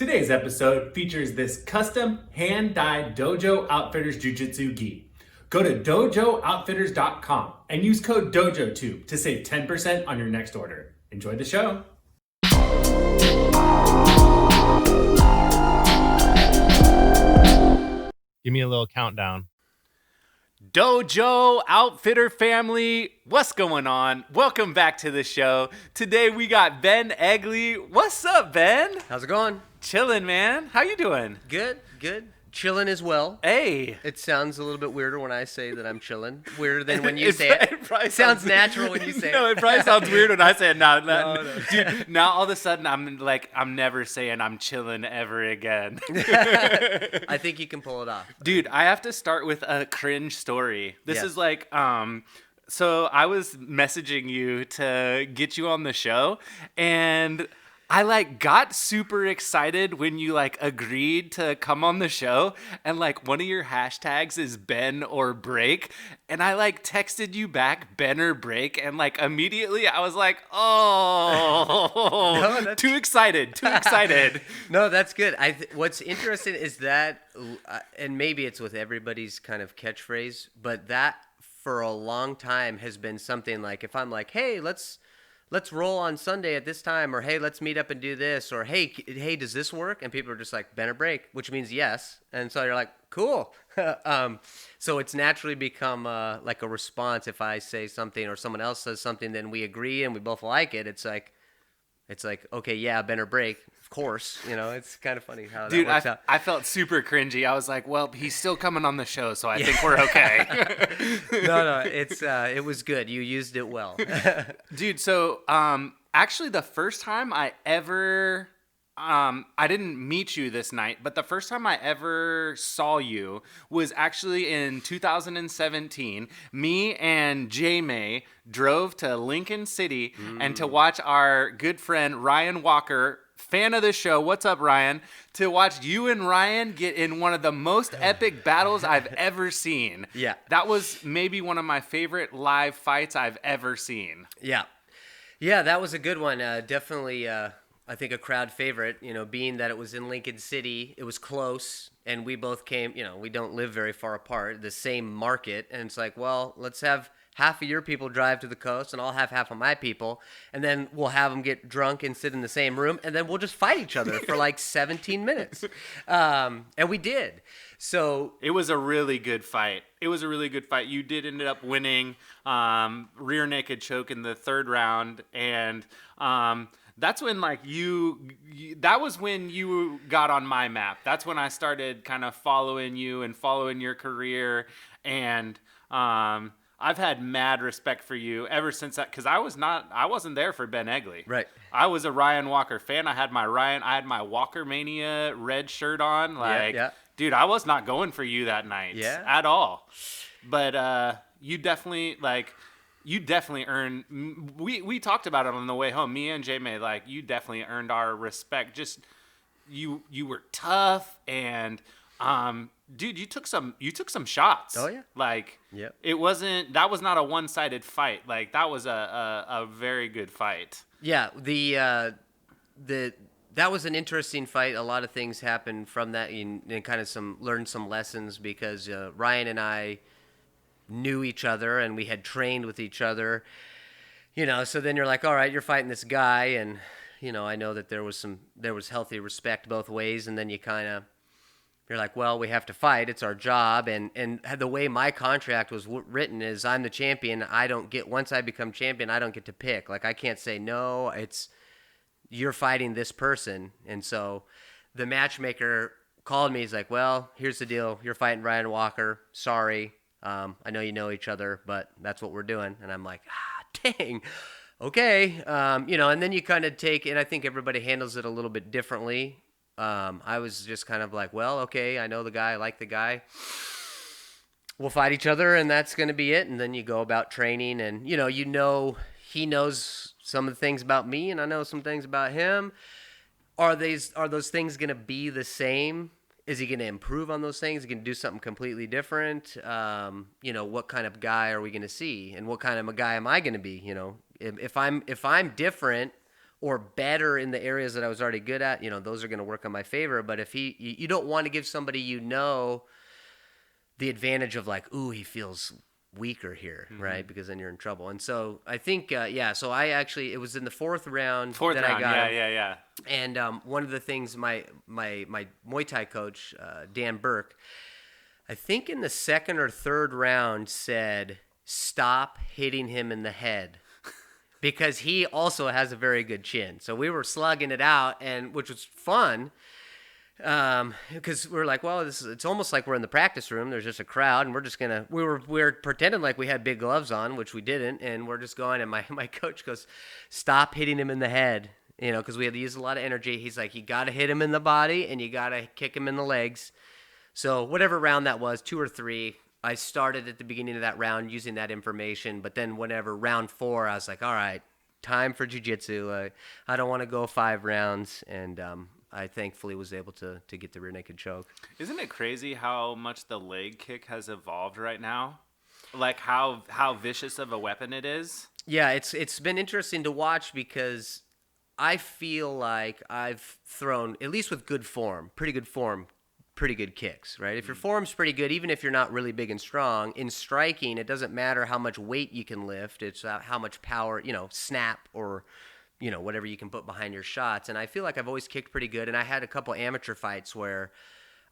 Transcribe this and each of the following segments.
Today's episode features this custom hand-dyed Dojo Outfitters Jiu Jitsu gi. Go to dojooutfitters.com and use code DOJOTube to save 10% on your next order. Enjoy the show. Give me a little countdown. Dojo Outfitter family, what's going on? Welcome back to the show. Today we got Ben Egley. What's up, Ben? How's it going? Chilling, man. How you doing? Good. Chilling as well. Hey. It sounds a little bit weirder when I say that I'm chilling. Weirder than when you say it. It sounds natural when you say it. No, it probably sounds weird when I say it. No. No. Now all of a sudden I'm never saying I'm chilling ever again. I think you can pull it off. Dude, I have to start with a cringe story. This is like, so I was messaging you to get you on the show, and I got super excited when you agreed to come on the show, and one of your hashtags is Ben or Break, and I texted you back Ben or Break, and immediately I was like, oh, No, too excited. No, that's good. What's interesting is that, and maybe it's with everybody's kind of catchphrase, but that for a long time has been something like, if I'm like, hey, let's roll on Sunday at this time, or hey, let's meet up and do this, or hey, does this work? And people are just like, Ben or Break, which means yes. And so you're like, cool. So it's naturally become like a response. If I say something or someone else says something, then we agree and we both like it. It's like, okay, yeah, Ben or Break, of course. It's kind of funny how that works out. I felt super cringy. I was like, well, he's still coming on the show, so I think we're okay. No, it was good. You used it well. Dude, so actually the first time I ever I didn't meet you this night, but the first time I ever saw you was actually in 2017. Me and J-May drove to Lincoln City and to watch our good friend Ryan Walker, fan of the show. What's up, Ryan? To watch you and Ryan get in one of the most epic battles I've ever seen. Yeah. That was maybe one of my favorite live fights I've ever seen. Yeah, that was a good one. Definitely, I think a crowd favorite, being that it was in Lincoln City, it was close, and we both came, we don't live very far apart, the same market, and it's like, well, let's have half of your people drive to the coast, and I'll have half of my people, and then we'll have them get drunk and sit in the same room, and then we'll just fight each other for 17 minutes. And we did. So it was a really good fight. You did end up winning rear naked choke in the third round, and that's when that was when you got on my map. That's when I started kind of following you and following your career, and I've had mad respect for you ever since that, because I wasn't there for Ben Egley. Right. I was a Ryan Walker fan. I had my Walker Mania red shirt on. Yeah. Dude, I was not going for you that night at all. But you definitely earned. We talked about it on the way home. Me and J-May, you definitely earned our respect. Just you were tough, and dude, you took some shots. Oh yeah. Yep. That was not a one-sided fight. That was a very good fight. Yeah, that was an interesting fight. A lot of things happened from that, and kind of learned some lessons, because Ryan and I knew each other and we had trained with each other. So then you're like, all right, you're fighting this guy, and I know that there was healthy respect both ways, and then you're like, well, we have to fight. It's our job. And the way my contract was written is, I'm the champion. Once I become champion, I don't get to pick. I can't say, no, you're fighting this person. And so the matchmaker called me. He's like, well, here's the deal. You're fighting Ryan Walker. Sorry. I know you know each other, but that's what we're doing. And I'm like, dang. Okay. And then you kind of take, and I think everybody handles it a little bit differently. I was just kind of like, well, okay, I know the guy, I like the guy. We'll fight each other, and that's going to be it. And then you go about training, and he knows some of the things about me, and I know some things about him. Are those things going to be the same? Is he going to improve on those things? Is he going to do something completely different? What kind of guy are we going to see, and what kind of a guy am I going to be? If I'm different, or better in the areas that I was already good at, those are going to work on my favor. But if you don't want to give somebody the advantage of like, ooh, he feels weaker here, right? Because then you're in trouble. And so I think, so it was in the fourth round that I got him. Yeah. And one of the things my Muay Thai coach, Dan Burke, I think in the second or third round said, stop hitting him in the head. Because he also has a very good chin. So we were slugging it out, and which was fun. Because we're like, well, it's almost like we're in the practice room. There's just a crowd, and we were pretending like we had big gloves on, which we didn't, and we're just going. And my coach goes, stop hitting him in the head, because we had to use a lot of energy. He's like, you got to hit him in the body, and you got to kick him in the legs. So whatever round that was, 2 or 3. I started at the beginning of that round using that information, but then whenever round 4, I was like, all right, time for jiu-jitsu. I don't want to go 5 rounds, and I thankfully was able to get the rear naked choke. Isn't it crazy how much the leg kick has evolved right now? Like how vicious of a weapon it is? Yeah, it's been interesting to watch because I feel like I've thrown, at least with good form, pretty good kicks, right? If your form's pretty good, even if you're not really big and strong, in striking, it doesn't matter how much weight you can lift. It's how much power, snap or, whatever you can put behind your shots. And I feel like I've always kicked pretty good. And I had a couple amateur fights where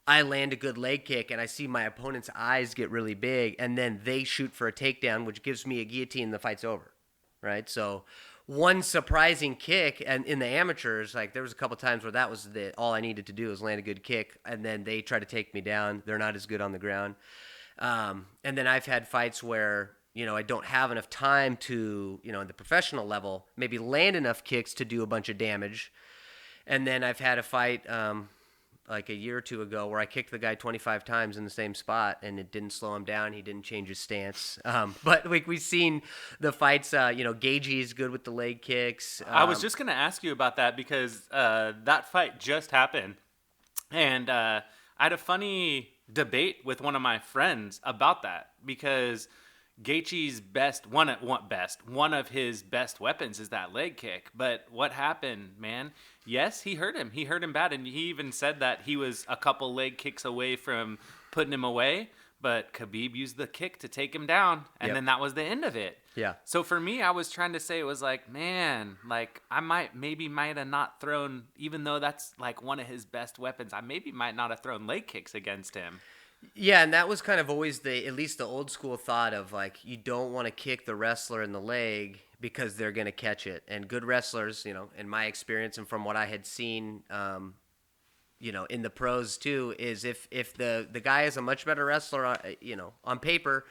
I land a good leg kick and I see my opponent's eyes get really big and then they shoot for a takedown, which gives me a guillotine and the fight's over, right? So one surprising kick, and in the amateurs, like there was a couple times where that was all I needed to do was land a good kick, and then they try to take me down. They're not as good on the ground. And then I've had fights where, I don't have enough time to, in the professional level, maybe land enough kicks to do a bunch of damage. And then I've had a fight like a year or 2 ago where I kicked the guy 25 times in the same spot and it didn't slow him down. He didn't change his stance. But we've seen the fights, Gagey's good with the leg kicks. I was just going to ask you about that because that fight just happened. And I had a funny debate with one of my friends about that because Gaethje's one of his best weapons is that leg kick. But what happened, man? Yes, he hurt him. He hurt him bad, and he even said that he was a couple leg kicks away from putting him away. But Khabib used the kick to take him down, and then that was the end of it. Yeah. So for me, I was trying to say it was like, man, like I might have not thrown, even though that's like one of his best weapons, I might not have thrown leg kicks against him. Yeah, and that was kind of always at least the old school thought of like, you don't want to kick the wrestler in the leg because they're going to catch it. And good wrestlers, in my experience and from what I had seen, in the pros too, is if the guy is a much better wrestler, on paper,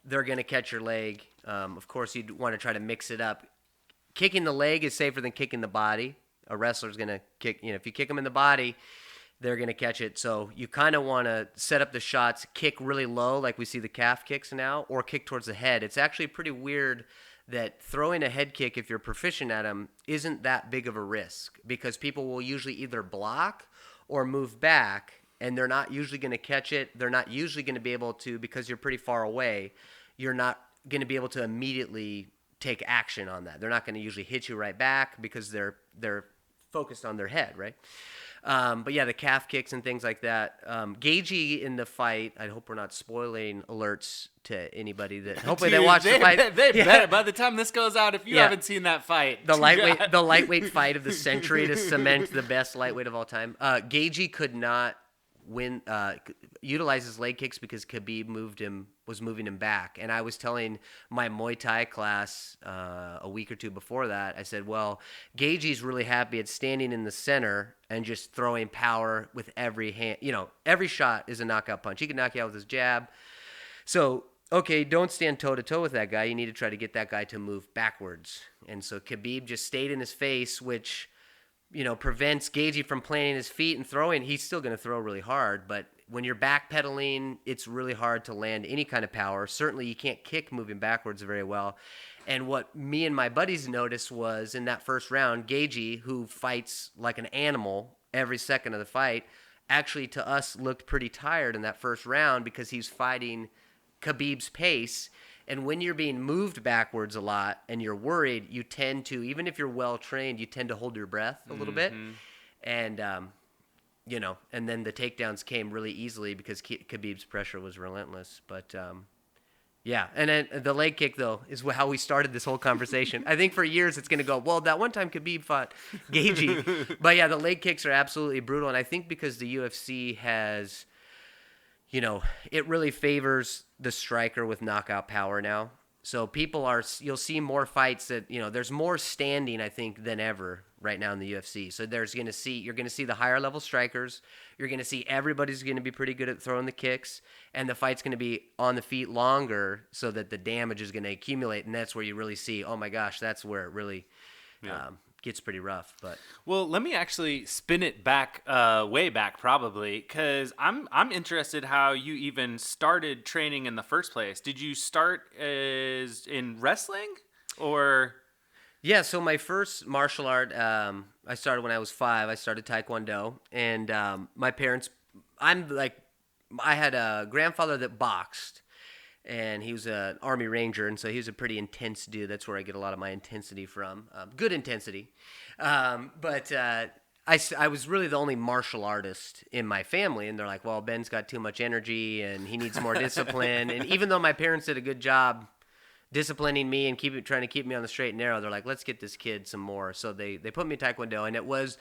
they're going to catch your leg. Of course, you'd want to try to mix it up. Kicking the leg is safer than kicking the body. A wrestler's going to kick, if you kick them in the body, they're going to catch it. So you kind of want to set up the shots, kick really low like we see the calf kicks now, or kick towards the head. It's actually pretty weird that throwing a head kick, if you're proficient at them, isn't that big of a risk because people will usually either block or move back, and they're not usually going to catch it. They're not usually going to be able to, because you're pretty far away, you're not going to be able to immediately take action on that. They're not going to usually hit you right back because they're focused on their head, right? But yeah, the calf kicks and things like that. Gaethje in the fight, I hope we're not spoiling alerts to anybody that hopefully they watch the fight. They better. By the time this goes out, if you haven't seen that fight. The lightweight fight of the century to cement the best lightweight of all time. Gaethje could not utilize his leg kicks because Khabib was moving him back. And I was telling my Muay Thai class a week or 2 before that, I said, well, Gaethje's really happy at standing in the center and just throwing power with every hand. Every shot is a knockout punch. He can knock you out with his jab. So, okay, don't stand toe-to-toe with that guy. You need to try to get that guy to move backwards. And so Khabib just stayed in his face, which prevents Gaethje from planting his feet and throwing. He's still going to throw really hard, but when you're backpedaling, it's really hard to land any kind of power. Certainly, you can't kick moving backwards very well. And what me and my buddies noticed was in that first round, Gaethje, who fights like an animal every second of the fight, actually to us looked pretty tired in that first round because he's fighting Khabib's pace. And when you're being moved backwards a lot and you're worried, you tend to, even if you're well trained, you tend to hold your breath a little bit. And, and then the takedowns came really easily because Khabib's pressure was relentless. But, yeah, and then the leg kick, though, is how we started this whole conversation. I think for years it's going to go, well, that one time Khabib fought Gagey. But, yeah, the leg kicks are absolutely brutal. And I think because the UFC has, it really favors the striker with knockout power now. So you'll see more fights that, there's more standing, I think, than ever right now in the UFC. So you're going to see the higher level strikers. You're going to see everybody's going to be pretty good at throwing the kicks, and the fight's going to be on the feet longer so that the damage is going to accumulate. And that's where you really see, oh my gosh, that's where it really gets pretty rough. But well, let me actually spin it back, way back probably, because I'm interested how you even started training in the first place. Did you start in wrestling or? Yeah, so my first martial art, I started when I was 5. I started Taekwondo, and my parents, I had a grandfather that boxed, and he was an Army Ranger, and so he was a pretty intense dude. That's where I get a lot of my intensity from, good intensity. But I was really the only martial artist in my family, and they're like, well, Ben's got too much energy, and he needs more discipline. And even though my parents did a good job disciplining me and trying to keep me on the straight and narrow, they're like, let's get this kid some more. So they put me in Taekwondo, and it was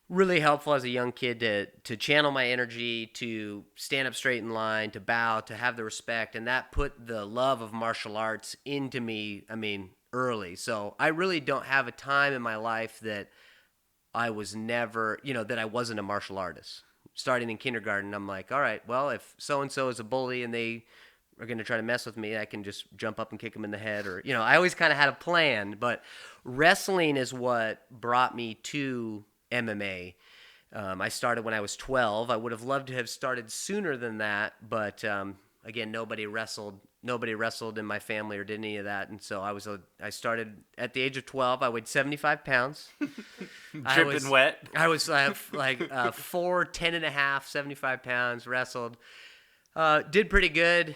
really helpful as a young kid to channel my energy, to stand up straight in line, to bow, to have the respect, and that put the love of martial arts into me, early. So I really don't have a time in my life that I was never, that I wasn't a martial artist. Starting in kindergarten, I'm like, all right, well, if so-and-so is a bully and they are going to try to mess with me, I can just jump up and kick them in the head. Or, I always kind of had a plan. But wrestling is what brought me to MMA. I started when I was 12. I would have loved to have started sooner than that. But, again, nobody wrestled in my family or did any of that. And so I started at the age of 12. I weighed 75 pounds. Dripping wet. I was 4, 10 and a half, 75 pounds, wrestled. Did pretty good.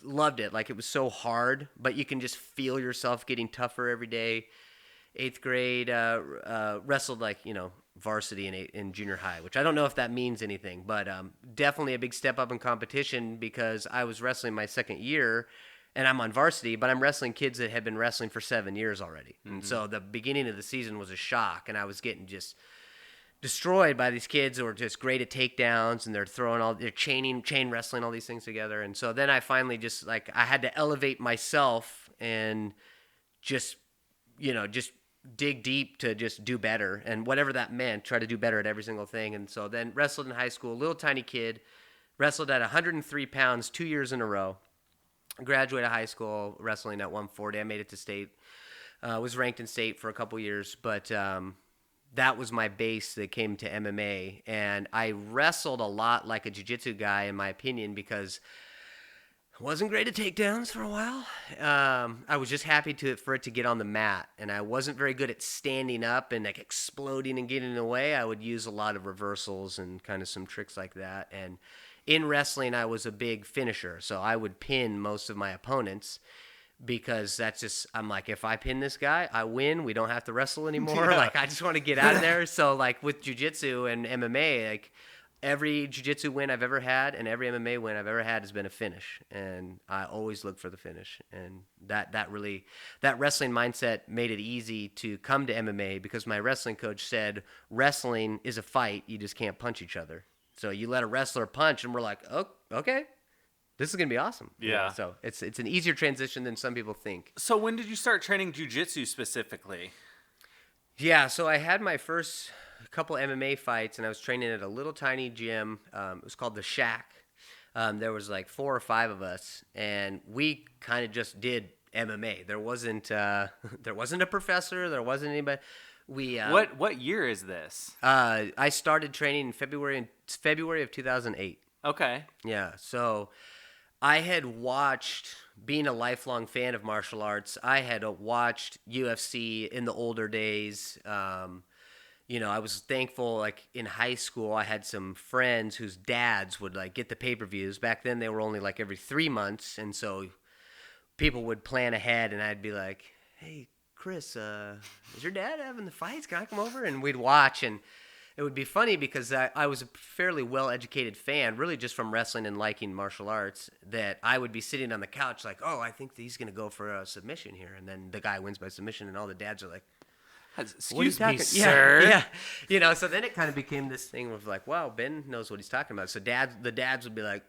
Loved it. Like, it was so hard, but you can just feel yourself getting tougher every day. 8th grade, wrestled varsity in junior high, which I don't know if that means anything, but definitely a big step up in competition because I was wrestling my second year and I'm on varsity, but I'm wrestling kids that had been wrestling for 7 years already. Mm-hmm. And so the beginning of the season was a shock, and I was getting just destroyed by these kids who are just great at takedowns, and they're chain wrestling, all these things together. And so then I finally I had to elevate myself and just dig deep to just do better, and whatever that meant, try to do better at every single thing. And so then wrestled in high school, little tiny kid, wrestled at 103 pounds 2 years in a row. Graduated high school wrestling at 140. I made it to state. Was ranked in state for a couple years, but that was my base that came to MMA. And I wrestled a lot like a jiu-jitsu guy, in my opinion, because I wasn't great at takedowns for a while. I was just happy for it to get on the mat, and I wasn't very good at standing up and exploding and getting away. I would use a lot of reversals and kind of some tricks like that. And in wrestling, I was a big finisher, so I would pin most of my opponents because that's just, I'm like, if I pin this guy, I win. We don't have to wrestle anymore. Yeah. I just want to get out of there. So with jiu-jitsu and MMA, every jiu-jitsu win I've ever had and every MMA win I've ever had has been a finish, and I always look for the finish. And that wrestling mindset made it easy to come to MMA because my wrestling coach said wrestling is a fight, you just can't punch each other. So you let a wrestler punch, and we're like, oh, okay, this is gonna be awesome. Yeah. So it's an easier transition than some people think. So when did you start training jiu-jitsu specifically? Yeah, so I had my first couple MMA fights, and I was training at a little tiny gym. It was called the Shack. There was 4 or 5 of us, and we kind of just did MMA. There wasn't a professor. There wasn't anybody. What year is this? I started training in February of 2008. Okay. Yeah, so I had watched, being a lifelong fan of martial arts, I had watched UFC in the older days. I was thankful, in high school, I had some friends whose dads would, get the pay-per-views. Back then, they were only, every 3 months, and so people would plan ahead, and I'd be like, "Hey, Chris, is your dad having the fights? Can I come over?" And we'd watch, and it would be funny because I was a fairly well-educated fan, really just from wrestling and liking martial arts, that I would be sitting on the couch like, "Oh, I think he's going to go for a submission here." And then the guy wins by submission, and all the dads are like, Excuse me, talking? sir. Yeah. You know, so then it kind of became this thing of like, wow, Ben knows what he's talking about. So the dads would be like,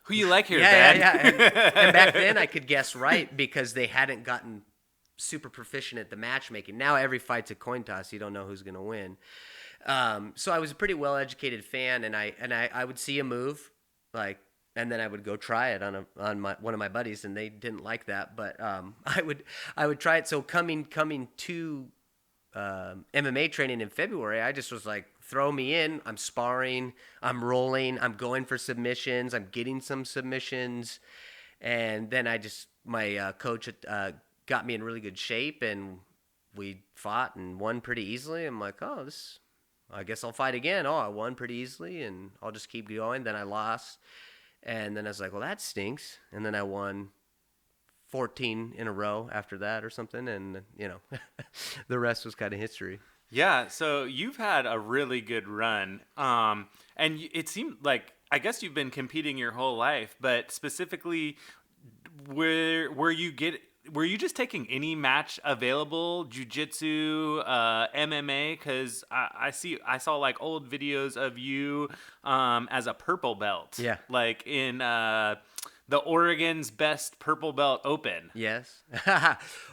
Who you like here, yeah, Dad? yeah. And back then I could guess right because they hadn't gotten super proficient at the matchmaking. Now every fight's a coin toss. You don't know who's going to win. So I was a pretty well-educated fan, and I would see a move, like, and then I would go try it on one of my buddies, and they didn't like that, but I would try it. So coming to MMA training in February, I just was like, throw me in. I'm sparring, I'm rolling, I'm going for submissions, I'm getting some submissions, and then my coach got me in really good shape, and we fought and won pretty easily. I'm like, oh, I guess I'll fight again. Oh, I won pretty easily, and I'll just keep going. Then I lost, and then I was like, well, that stinks. And then I won 14 in a row after that or something, and, you know, the rest was kind of history. Yeah, so you've had a really good run, and it seemed like, I guess you've been competing your whole life, but specifically, were you just taking any match available, jiu-jitsu, MMA? Because I saw like old videos of you as a purple belt. Yeah. Like in the Oregon's Best Purple Belt Open. Yes.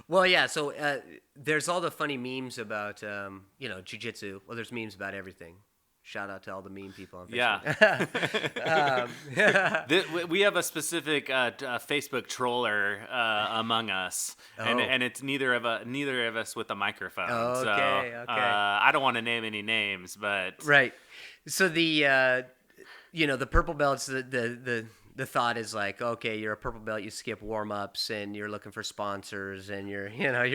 Well, yeah, so there's all the funny memes about, jiu-jitsu. Well, there's memes about everything. Shout out to all the meme people on Facebook. Yeah. We have a specific Facebook troller among us, and it's neither of us with a microphone. Okay. I don't want to name any names, but Right. So the purple belts, the thought is like, okay, you're a purple belt, you skip warm-ups, and you're looking for sponsors, and you're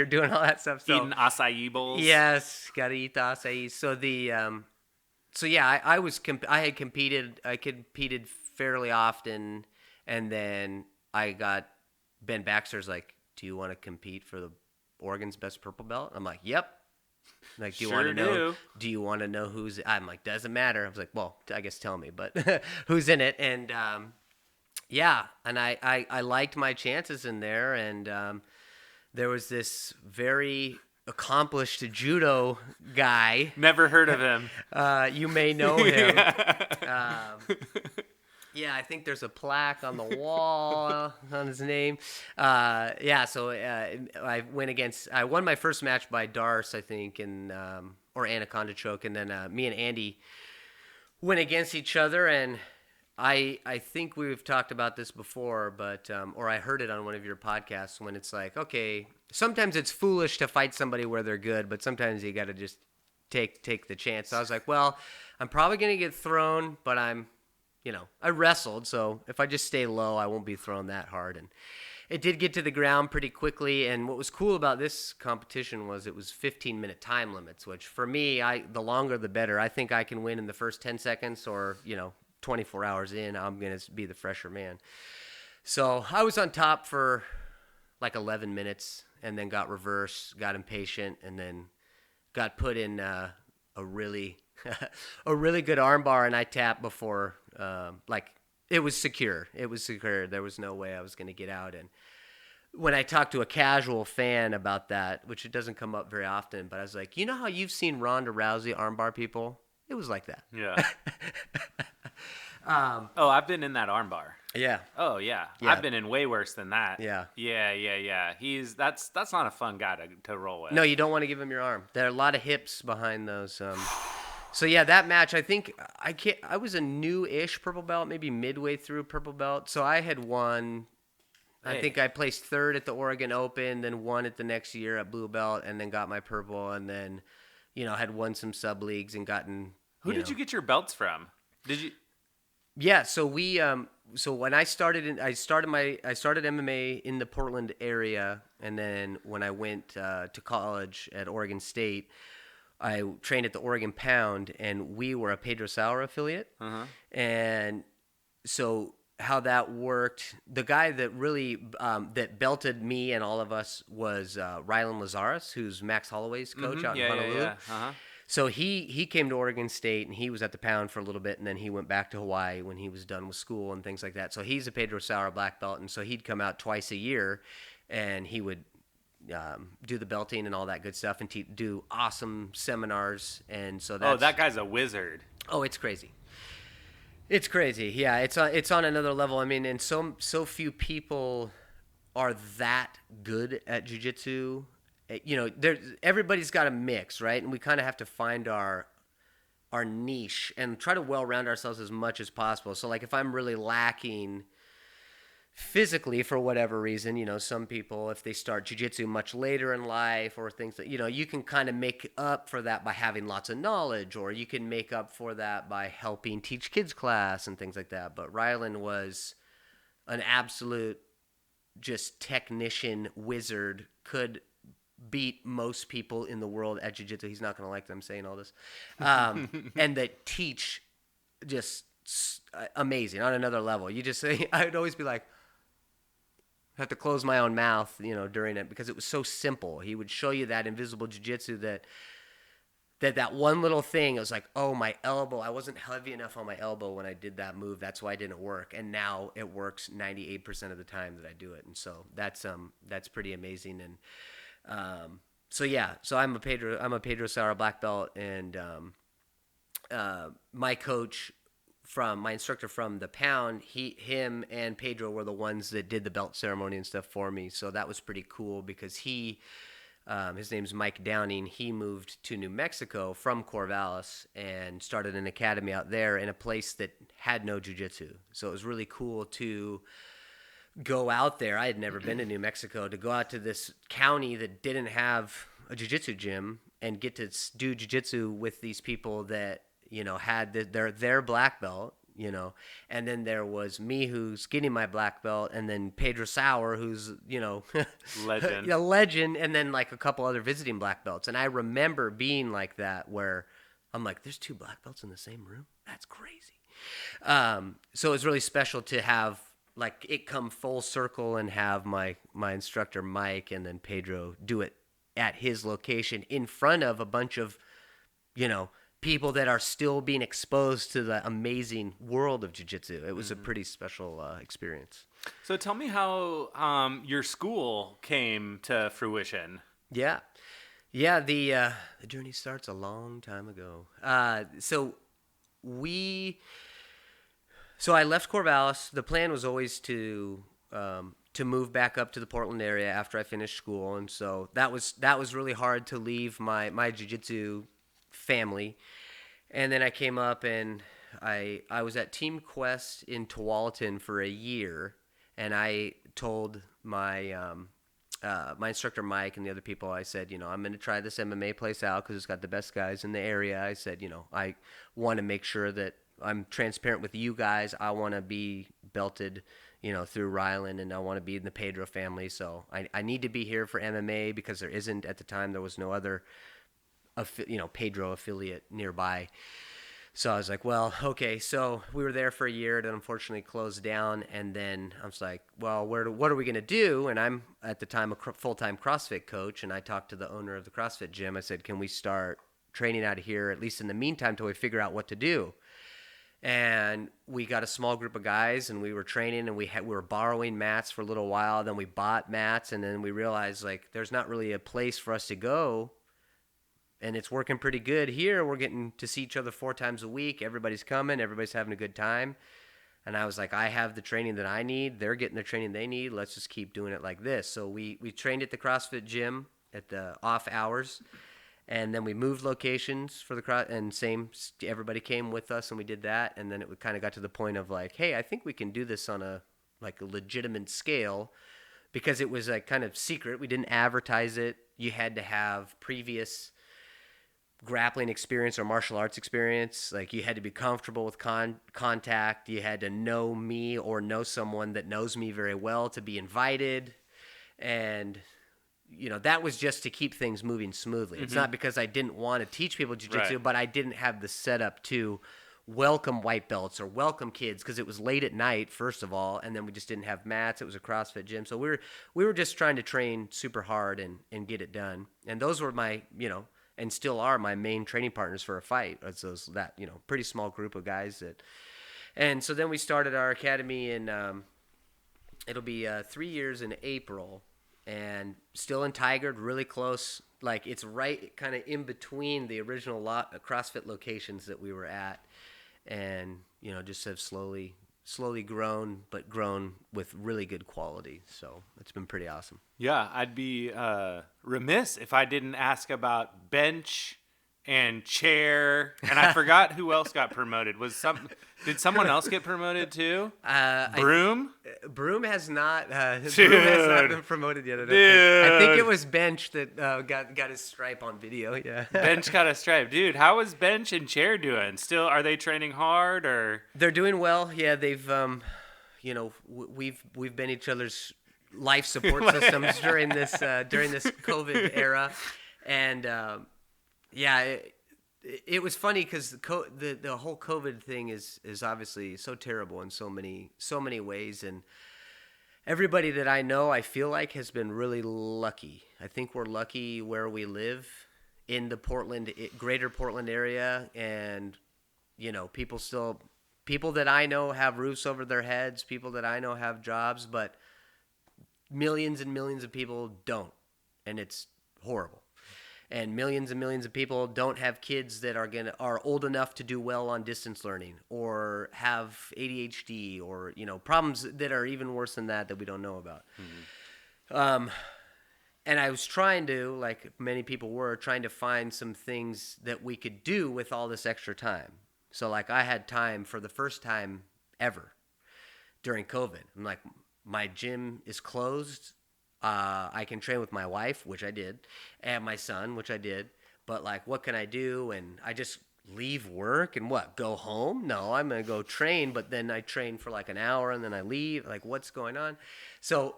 doing all that stuff. So, eating acai bowls. yes, gotta eat the acai. So I had competed. I competed fairly often, and then Ben Baxter's like, "Do you want to compete for the Oregon's Best Purple Belt?" I'm like, "Yep." Like, do you want to know? Do you want to know who's? I'm like, doesn't matter. I was like, well, I guess tell me, but who's in it? And and I liked my chances in there, and there was this very accomplished judo guy. Never heard of him. You may know him. I think there's a plaque on the wall on his name. So I won my first match by Darce, I think, or Anaconda choke, and then me and Andy went against each other, and I think we've talked about this before, but or I heard it on one of your podcasts when it's like, okay, sometimes it's foolish to fight somebody where they're good, but sometimes you got to just take the chance. So I was like, well, I'm probably going to get thrown, but I wrestled, so if I just stay low, I won't be thrown that hard. And it did get to the ground pretty quickly, and what was cool about this competition was it was 15-minute time limits, which for me, the longer the better. I think I can win in the first 10 seconds or, 24 hours in, I'm going to be the fresher man. So I was on top for like 11 minutes and then got reversed, got impatient, and then got put in a really good armbar, and I tapped before, it was secure. It was secure. There was no way I was going to get out. And when I talked to a casual fan about that, which it doesn't come up very often, but I was like, you know how you've seen Ronda Rousey armbar people? It was like that. Yeah. I've been in that armbar. Yeah. Oh yeah. Yeah. I've been in way worse than that. Yeah. Yeah. That's not a fun guy to roll with. No, you don't want to give him your arm. There are a lot of hips behind those. So yeah, that match, I think I was a new-ish purple belt, maybe midway through purple belt. So I had won. I think I placed third at the Oregon Open, then won it the next year at blue belt, and then got my purple, and then, had won some sub leagues and gotten. Who did you get your belts from? Did you? Yeah, so we so when I started MMA in the Portland area, and then when I went to college at Oregon State, I trained at the Oregon Pound, and we were a Pedro Sauer affiliate. Uh-huh. And so how that worked. The guy that really that belted me and all of us was Rylan Lazarus, who's Max Holloway's coach out in Honolulu. Yeah. Uh-huh. So he came to Oregon State, and he was at the Pound for a little bit, and then he went back to Hawaii when he was done with school and things like that. So he's a Pedro Sauer black belt, and so he'd come out twice a year, and he would do the belting and all that good stuff, and do awesome seminars. And so that's, that guy's a wizard. Oh, it's crazy. It's crazy. Yeah, it's on another level. I mean, and so few people are that good at jiu-jitsu. You know, everybody's got a mix, right? And we kind of have to find our niche and try to well-round ourselves as much as possible. So, like, if I'm really lacking physically for whatever reason, you know, some people, if they start jiu-jitsu much later in life or things that, you know, you can kind of make up for that by having lots of knowledge, or you can make up for that by helping teach kids class and things like that. But Rylan was an absolute just technician wizard, could beat most people in the world at jiu-jitsu. He's not going to like them saying all this. And that teach just amazing on another level. You just say, I would always be like, I have to close my own mouth, you know, during it, because it was so simple. He would show you that invisible jiu-jitsu that one little thing. It was like, oh, my elbow. I wasn't heavy enough on my elbow when I did that move. That's why it didn't work. And now it works 98% of the time that I do it. And so that's pretty amazing. And so I'm a Pedro Sauer black belt, and my instructor from the Pound, him and Pedro were the ones that did the belt ceremony and stuff for me. So that was pretty cool, because his name's Mike Downing. He moved to New Mexico from Corvallis and started an academy out there in a place that had no jiu-jitsu. So it was really cool to go out there. I had never been to New Mexico, to go out to this county that didn't have a jiu-jitsu gym and get to do jiu-jitsu with these people that, you know, had their black belt, you know. And then there was me, who's getting my black belt, and then Pedro Sauer, who's, you know, legend. a legend, and then like a couple other visiting black belts. And I remember being like that, where I'm like, there's 2 black belts in the same room? That's crazy. So it was really special to have like it come full circle and have my instructor Mike and then Pedro do it at his location in front of a bunch of, you know, people that are still being exposed to the amazing world of jiu-jitsu. It was a pretty special experience. So tell me how your school came to fruition. Yeah. The journey starts a long time ago. So I left Corvallis. The plan was always to move back up to the Portland area after I finished school, and so that was really hard to leave my jiu-jitsu family. And then I came up, and I was at Team Quest in Tualatin for a year, and I told my my instructor Mike and the other people, I said, you know, I'm going to try this MMA place out because it's got the best guys in the area. I said, you know, I want to make sure that I'm transparent with you guys. I want to be belted, you know, through Rylan, and I want to be in the Pedro family. So I need to be here for MMA because there isn't, at the time, there was no other, Pedro affiliate nearby. So I was like, well, okay. So we were there for a year. It unfortunately closed down. And then I was like, well, what are we going to do? And I'm, at the time, a full-time CrossFit coach. And I talked to the owner of the CrossFit gym. I said, can we start training out of here, at least in the meantime, till we figure out what to do? And we got a small group of guys, and we were training, and we were borrowing mats for a little while. Then we bought mats, and then we realized, like, there's not really a place for us to go. And it's working pretty good here. We're getting to see each other 4 times a week. Everybody's coming. Everybody's having a good time. And I was like, I have the training that I need. They're getting the training they need. Let's just keep doing it like this. So we trained at the CrossFit gym at the off hours. And then we moved locations for the and everybody came with us, and we did that. And then it kind of got to the point of like, hey, I think we can do this on a legitimate scale, because it was like kind of secret. We didn't advertise it. You had to have previous grappling experience or martial arts experience. Like, you had to be comfortable with contact. You had to know me or know someone that knows me very well to be invited. And, you know, that was just to keep things moving smoothly. Mm-hmm. It's not because I didn't want to teach people jiu-jitsu, right, but I didn't have the setup to welcome white belts or welcome kids, because it was late at night, first of all, and then we just didn't have mats. It was a CrossFit gym. So we were just trying to train super hard and get it done. And those were my, and still are my main training partners for a fight. It's those, that, pretty small group of guys and so then we started our academy in, it'll be 3 years in April, and still in Tigard, really close. Like, it's right kind of in between the original CrossFit locations that we were at. And, just have slowly grown, but grown with really good quality. So it's been pretty awesome. Yeah, I'd be remiss if I didn't ask about bench and chair, and I forgot who else got promoted. Did someone else get promoted too? Broom? Broom has not. Broom has not been promoted yet. I think it was Bench that got his stripe on video. Yeah, Bench got a stripe, dude. How is bench and chair doing? Still, are they training hard or? They're doing well. Yeah, they've. We've been each other's life support systems during this COVID era, and. Yeah, it was funny because the whole COVID thing is obviously so terrible in so many ways, and everybody that I know, I feel like, has been really lucky. I think we're lucky where we live in the greater Portland area, and people that I know have roofs over their heads, people that I know have jobs, but millions and millions of people don't, and it's horrible. And millions of people don't have kids that are old enough to do well on distance learning, or have ADHD, or problems that are even worse than that we don't know about. Mm-hmm. And I was trying to, like many people were, trying to find some things that we could do with all this extra time. So like I had time for the first time ever during COVID. I'm like, my gym is closed. I can train with my wife, which I did, and my son, which I did. But, like, what can I do? And I just leave work and go home? No, I'm going to go train, but then I train for, like, an hour, and then I leave. Like, what's going on? So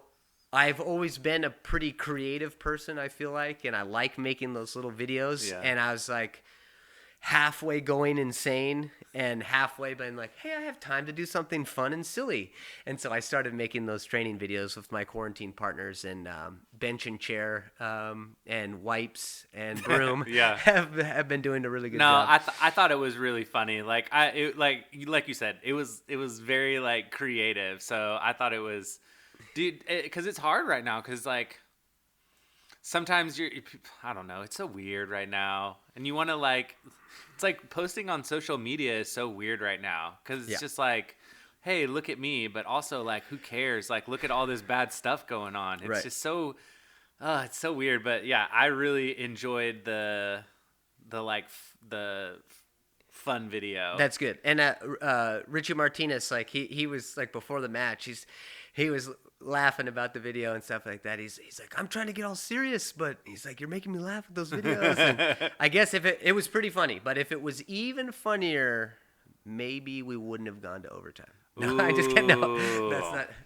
I've always been a pretty creative person, I feel like, and I like making those little videos. Yeah. And I was, like, halfway going insane and halfway being like, hey, I have time to do something fun and silly. And so I started making those training videos with my quarantine partners, and bench and chair and wipes and broom yeah. have been doing a really good job. I thought it was really funny. Like like you said, it was very like creative. So I thought it was, dude, because it's hard right now. Because like sometimes I don't know, it's so weird right now, and you want to like. It's like posting on social media is so weird right now because it's just like, hey, look at me, but also like, who cares? Like, look at all this bad stuff going on. It's just so, it's so weird. But yeah, I really enjoyed the fun video. That's good. And Richie Martinez, like he was like before the match, he was laughing about the video and stuff like that. He's like, I'm trying to get all serious, but he's like, you're making me laugh with those videos. And I guess if it was pretty funny, but if it was even funnier, maybe we wouldn't have gone to overtime. No, I just can't. No,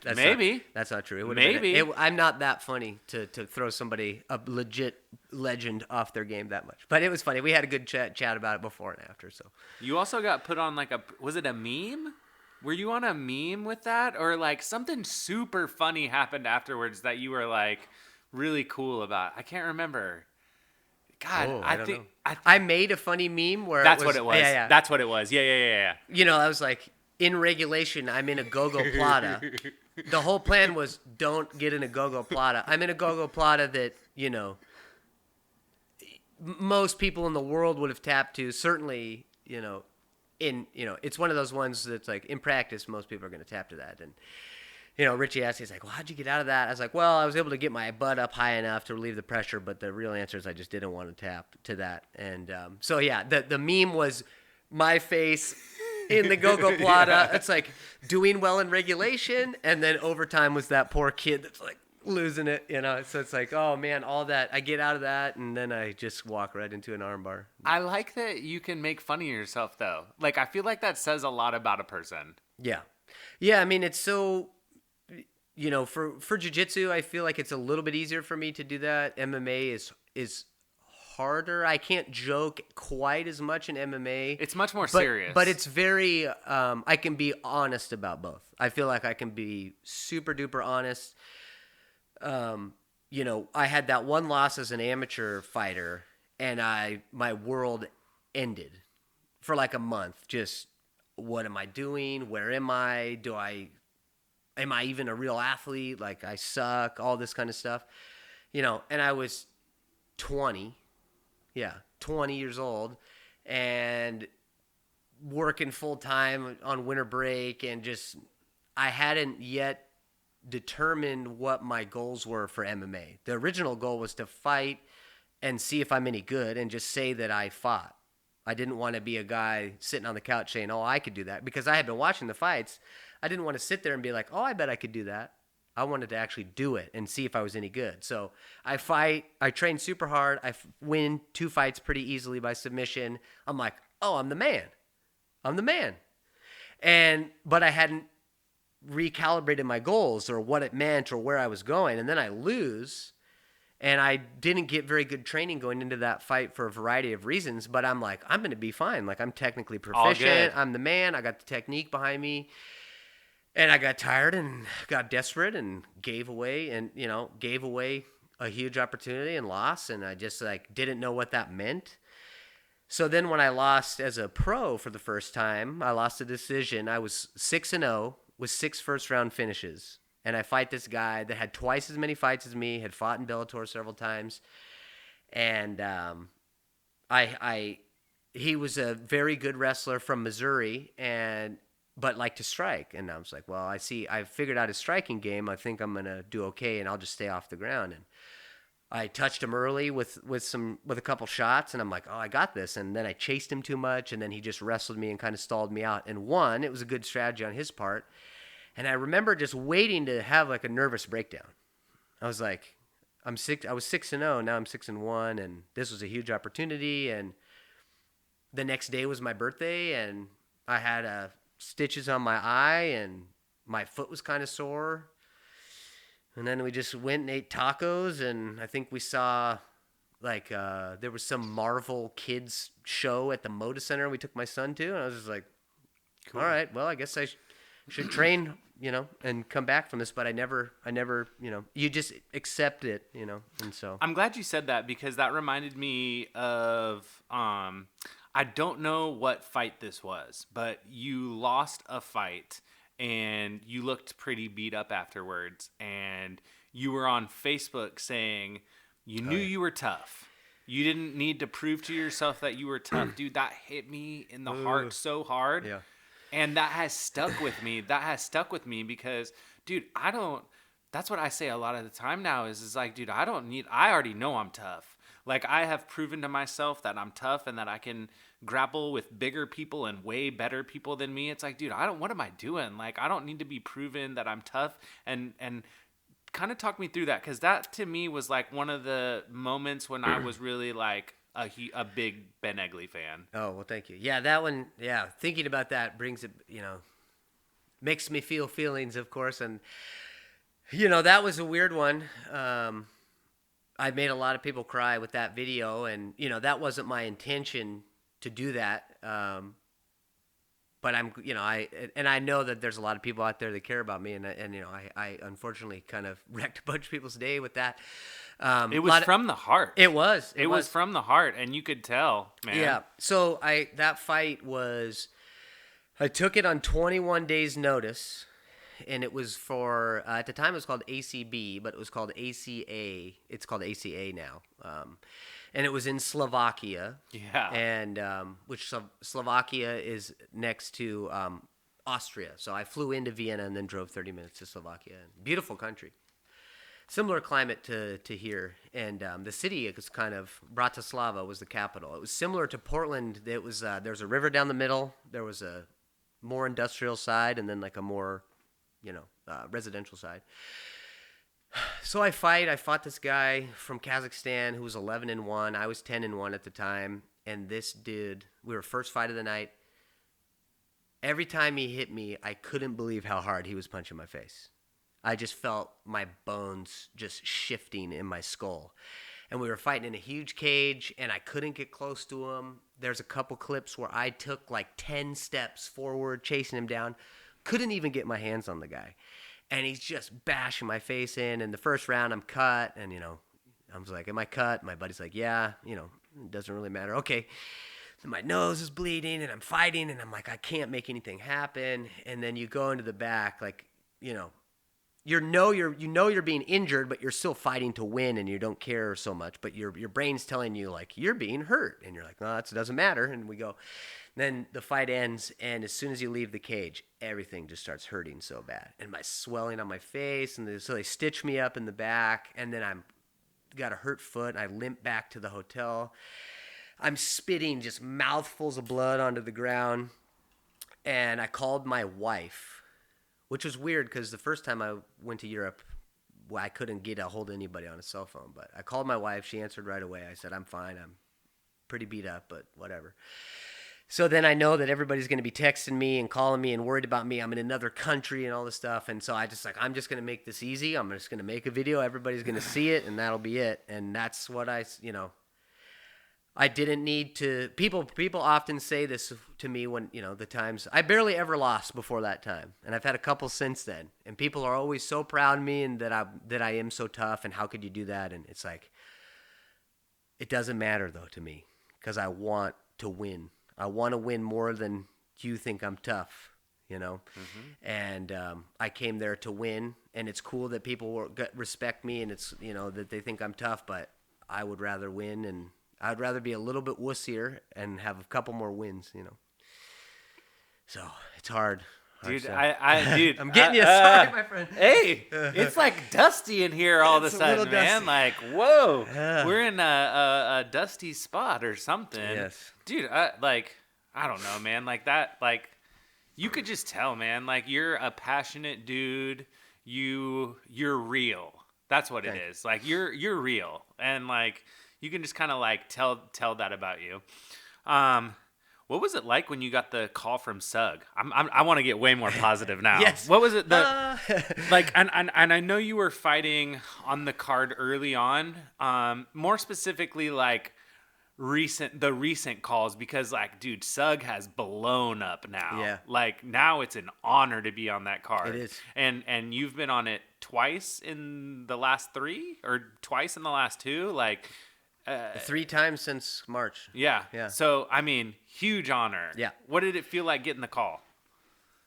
that's maybe that's not true. Maybe I'm not that funny to throw somebody, a legit legend, off their game that much. But it was funny. We had a good chat about it before and after. So you also got put on like was it a meme? Were you on a meme with that, or like something super funny happened afterwards that you were like really cool about? I can't remember. God, I think I made a funny meme where that's what it was. Yeah. That's what it was. Yeah. I was like, in regulation, I'm in a gogoplata. The whole plan was don't get in a gogoplata. I'm in a gogoplata that most people in the world would have tapped to. Certainly, it's one of those ones that's like, in practice, most people are going to tap to that. And, Richie asked, he's like, well, how'd you get out of that? I was like, well, I was able to get my butt up high enough to relieve the pressure, but the real answer is I just didn't want to tap to that. And so, yeah, the meme was my face in the gogoplata. Yeah. It's like doing well in regulation, and then overtime was that poor kid that's like losing it, So it's like, oh man, all that, I get out of that, and then I just walk right into an armbar. I like that you can make fun of yourself though. Like, I feel like that says a lot about a person. Yeah. I mean, it's so, for jiu-jitsu, I feel like it's a little bit easier for me to do that. MMA is harder. I can't joke quite as much in MMA. It's much more serious. But it's very, I can be honest about both. I feel like I can be super duper honest. You know, I had that one loss as an amateur fighter, and my world ended for like a month. Just, what am I doing? Where am I? Am I even a real athlete? Like, I suck, all this kind of stuff. You know, and I was 20 years old, and working full time on winter break, and just, I hadn't yet determined what my goals were for MMA. The original goal was to fight and see if I'm any good and just say that I fought. I didn't want to be a guy sitting on the couch saying, oh, I could do that, because I had been watching the fights. I didn't want to sit there and be like, oh, I bet I could do that. I wanted to actually do it and see if I was any good. So I fight. I train super hard. I win 2 fights pretty easily by submission. I'm like, oh, I'm the man. But I hadn't recalibrated my goals or what it meant or where I was going. And then I lose, and I didn't get very good training going into that fight for a variety of reasons. But I'm like, I'm going to be fine. Like, I'm technically proficient. I'm the man. I got the technique behind me. And I got tired and got desperate and gave away a huge opportunity and lost. And I just like didn't know what that meant. So then when I lost as a pro for the first time, I lost a decision. I was 6-0 with 6 first-round finishes. And I fight this guy that had twice as many fights as me, had fought in Bellator several times. And he was a very good wrestler from Missouri, but liked to strike. And I was like, well, I figured out his striking game. I think I'm going to do okay, and I'll just stay off the ground. And I touched him early with a couple shots, and I'm like, oh, I got this. And then I chased him too much, and then he just wrestled me and kind of stalled me out and won. It was a good strategy on his part. And I remember just waiting to have like a nervous breakdown. I was like, I was 6-0, now I'm 6-1, and this was a huge opportunity. And the next day was my birthday, and I had stitches on my eye, and my foot was kind of sore. And then we just went and ate tacos, and I think we saw there was some Marvel kids show at the Moda Center we took my son to, and I was just like, cool. All right, well, I guess I should train, and come back from this. But I never, you just accept it, and so. I'm glad you said that, because that reminded me of, I don't know what fight this was, but you lost a fight and you looked pretty beat up afterwards, and you were on Facebook saying you knew you were tough. You didn't need to prove to yourself that you were tough. Dude, that hit me in the heart so hard. Yeah. And that has stuck with me. Because, dude, that's what I say a lot of the time now is like, dude, I already know I'm tough. Like, I have proven to myself that I'm tough and that I can grapple with bigger people and way better people than me. It's like, dude, what am I doing? Like, I don't need to be proven that I'm tough. And kind of talk me through that, because that to me was like one of the moments when I was really like a big Ben Egley fan. Oh, well, thank you. Yeah, that one, thinking about that brings it, makes me feel feelings, of course. And, that was a weird one. I made a lot of people cry with that video, and, that wasn't my intention to do that. But I'm, I know that there's a lot of people out there that care about me, and I unfortunately kind of wrecked a bunch of people's day with that. It was from the heart. It was from the heart, and you could tell, man. Yeah. So that fight was, I took it on 21 days notice, and it was for, at the time it was called ACB, but it was called ACA. It's called ACA now. And it was in Slovakia. Yeah. And which Slovakia is next to Austria. So I flew into Vienna and then drove 30 minutes to Slovakia. Beautiful country. Similar climate to here. And the city was kind of, Bratislava was the capital. It was similar to Portland. It was there was a river down the middle. There was a more industrial side, and then like a more, residential side. So I fought this guy from Kazakhstan who was 11-1. I was 10-1 at the time. And this dude, we were first fight of the night. Every time he hit me, I couldn't believe how hard he was punching my face. I just felt my bones just shifting in my skull. and we were fighting in a huge cage, and I couldn't get close to him. There's a couple clips where I took like 10 steps forward, chasing him down. Couldn't even get my hands on the guy. And he's just bashing my face in. And the first round, I'm cut. And, I was like, am I cut? My buddy's like, yeah, it doesn't really matter. Okay. And my nose is bleeding, and I'm fighting, and I'm like, I can't make anything happen. And then you go into the back, like, you're being injured, but you're still fighting to win, and you don't care so much. But your brain's telling you, like, you're being hurt, and you're like, no, it doesn't matter. And we go. Then the fight ends, and as soon as you leave the cage, everything just starts hurting so bad, and my swelling on my face, and so they stitch me up in the back, and then I'm got a hurt foot, and I limp back to the hotel. I'm spitting just mouthfuls of blood onto the ground, and I called my wife, which was weird because the first time I went to Europe, I couldn't get a hold of anybody on a cell phone. But I called my wife. She answered right away. I said, I'm fine. I'm pretty beat up, but whatever. So then I know that everybody's going to be texting me and calling me and worried about me. I'm in another country and all this stuff. And so I'm just going to make this easy. I'm just going to make a video. Everybody's going to see it, and that'll be it. And that's what I didn't need to. People often say this to me when, the times I barely ever lost before that time. And I've had a couple since then. And people are always so proud of me and that I am so tough, and how could you do that? And it's like, it doesn't matter though to me, because I want to win. I want to win more than you think I'm tough, And I came there to win, and it's cool that people respect me, and it's, that they think I'm tough, but I would rather win, and I'd rather be a little bit wussier and have a couple more wins, So it's hard. Dude, dude, I'm getting you. Sorry, my friend. Hey, it's like dusty in here all of a sudden, man. Like, whoa, we're in a dusty spot or something. Yes, dude. I don't know, man. Like that, like you could just tell, man. Like you're a passionate dude. You're real. That's what it is. Like you're real, and like you can just kind of like tell that about you. What was it like when you got the call from Sug? I want to get way more positive now. Yes. What was it? Like, and I know you were fighting on the card early on. More specifically, like the recent calls, because like, dude, Sug has blown up now. Yeah. Like now it's an honor to be on that card. It is. And you've been on it twice in the last 3 or twice in the last 2. Like. 3 times since March. Yeah. So, I mean, huge honor. Yeah. What did it feel like getting the call?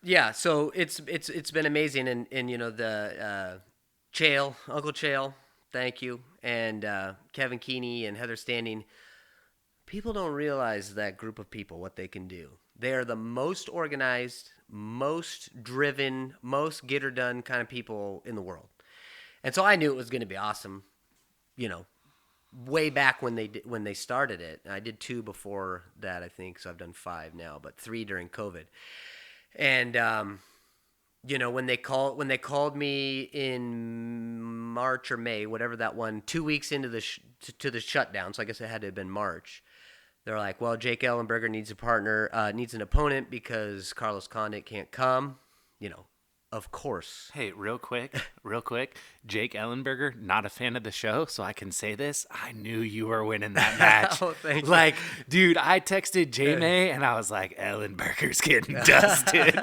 Yeah. So it's been amazing, and the Chael, Uncle Chael, thank you, and Kevin Keeney and Heather Standing. People don't realize that group of people, what they can do. They are the most organized, most driven, most get her done kind of people in the world, and so I knew it was going to be awesome. Way back when they started it. I did 2 before that, I think, so I've done 5 now, but 3 during COVID. And when they called me in March or May, whatever that one, 2 weeks into the shutdown, so I guess it had to have been March. They're like, well, Jake Ellenberger needs an opponent because Carlos Condit can't come. Of course. Hey, real quick. Jake Ellenberger, not a fan of the show, so I can say this. I knew you were winning that match. Oh, thank you. Like, dude, I texted J-May, and I was like, Ellenberger's getting dusted.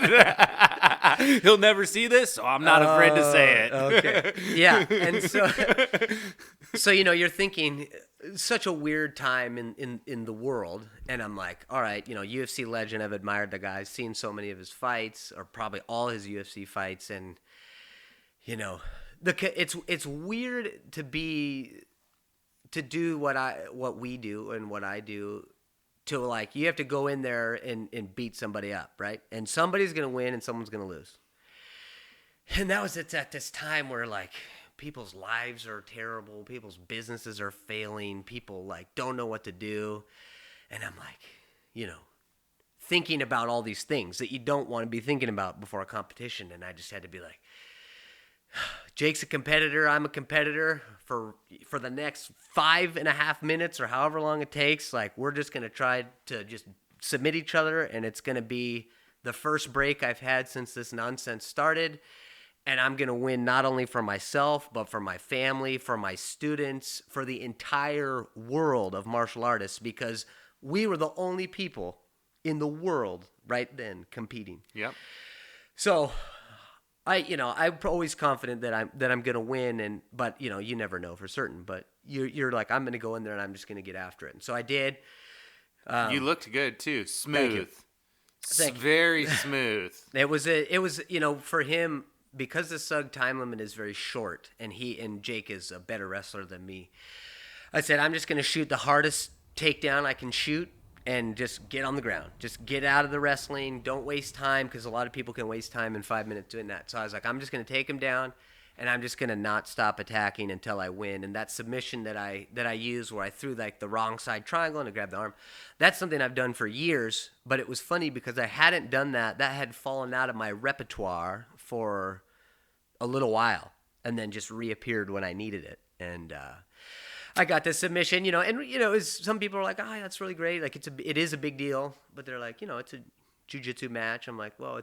He'll never see this, so I'm not afraid to say it. Okay. Yeah, and so you're thinking, such a weird time in the world, and I'm like, all right, UFC legend, I've admired the guy, seen so many of his fights, or probably all his UFC fights, and it's weird to do what we do and what I do, to like, you have to go in there and beat somebody up, right? And somebody's gonna win and someone's gonna lose. And it's at this time where like people's lives are terrible, people's businesses are failing, people like don't know what to do, and I'm like, thinking about all these things that you don't want to be thinking about before a competition, and I just had to be like, Jake's a competitor, I'm a competitor. For the next 5.5 minutes or however long it takes, like we're just gonna try to just submit each other, and it's gonna be the first break I've had since this nonsense started. And I'm going to win not only for myself, but for my family, for my students, for the entire world of martial artists, because we were the only people in the world right then competing. Yep. So I'm always confident that I'm going to win, but you never know for certain, but you're like, I'm going to go in there and I'm just going to get after it. And so I did. You looked good too. Smooth. Thank you. Very smooth. It was for him, because the SUG time limit is very short, and Jake is a better wrestler than me. I said, I'm just going to shoot the hardest takedown I can shoot and just get on the ground. Just get out of the wrestling. Don't waste time, because a lot of people can waste time in 5 minutes doing that. So I was like, I'm just going to take him down, and I'm just going to not stop attacking until I win. And that submission that I used, where I threw like the wrong side triangle and I grabbed the arm, that's something I've done for years. But it was funny because I hadn't done that. That had fallen out of my repertoire for a little while, and then just reappeared when I needed it. And I got this submission, some people are like, oh, that's really great. Like it is a big deal, but they're like, it's a jiu-jitsu match. I'm like, well,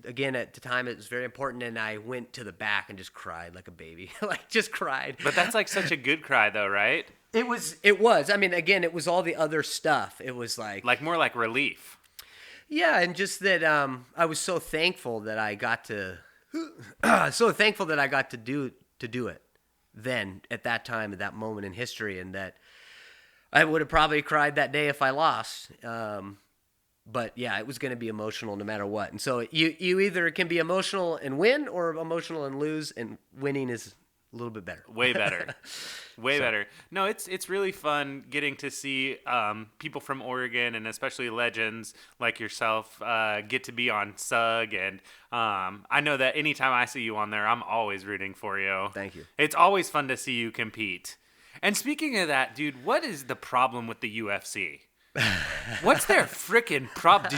again, at the time it was very important. And I went to the back and just cried like a baby, like just cried. But that's like such a good cry though, right? It was. I mean, again, it was all the other stuff. It was like more like relief. Yeah. And just that, I was so thankful that I got to, do it then at that time, at that moment in history, and that I would have probably cried that day if I lost. But yeah, it was going to be emotional no matter what. And so you either can be emotional and win, or emotional and lose, and winning is a little bit better. Way better. Way better. No, it's really fun getting to see people from Oregon, and especially legends like yourself, get to be on SUG. And I know that anytime I see you on there, I'm always rooting for you. Thank you. It's always fun to see you compete. And speaking of that, dude, what is the problem with the UFC? What's their freaking problem?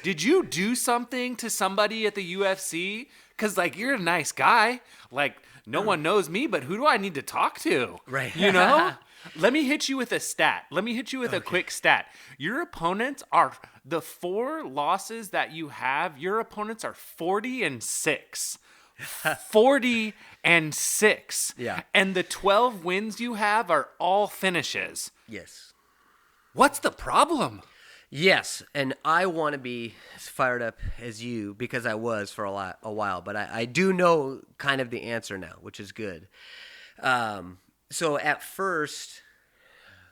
Did you do something to somebody at the UFC? Because, like, you're a nice guy. Like, no one knows me, but who do I need to talk to? Right. You know? Let me hit you with a stat. Let me hit you with a quick stat. Your opponents are, the 4 losses that you have, your opponents are 40-6. 40-6. Yeah. And the 12 wins you have are all finishes. Yes. What's the problem? Yes, and I want to be as fired up as you, because I was for a while, but I do know kind of the answer now, which is good. So at first,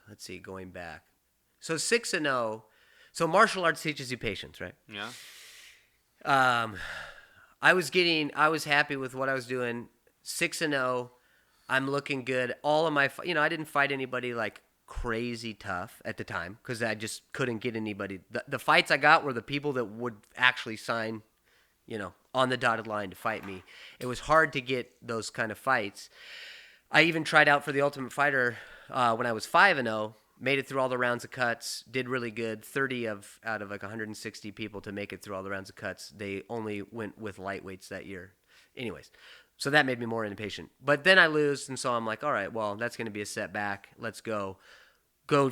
let's see, going back. So 6-0. So martial arts teaches you patience, right? Yeah. I was happy with what I was doing. 6-0. I'm looking good. All of my, I didn't fight anybody like crazy tough at the time, because I just couldn't get anybody. The fights I got were the people that would actually sign, on the dotted line to fight me. It was hard to get those kind of fights. I even tried out for the Ultimate Fighter when I was 5-0, made it through all the rounds of cuts, did really good. 30 out of like 160 people to make it through all the rounds of cuts. They only went with lightweights that year. Anyways, so that made me more impatient. But then I lose, and so I'm like, all right, well, that's going to be a setback. Let's go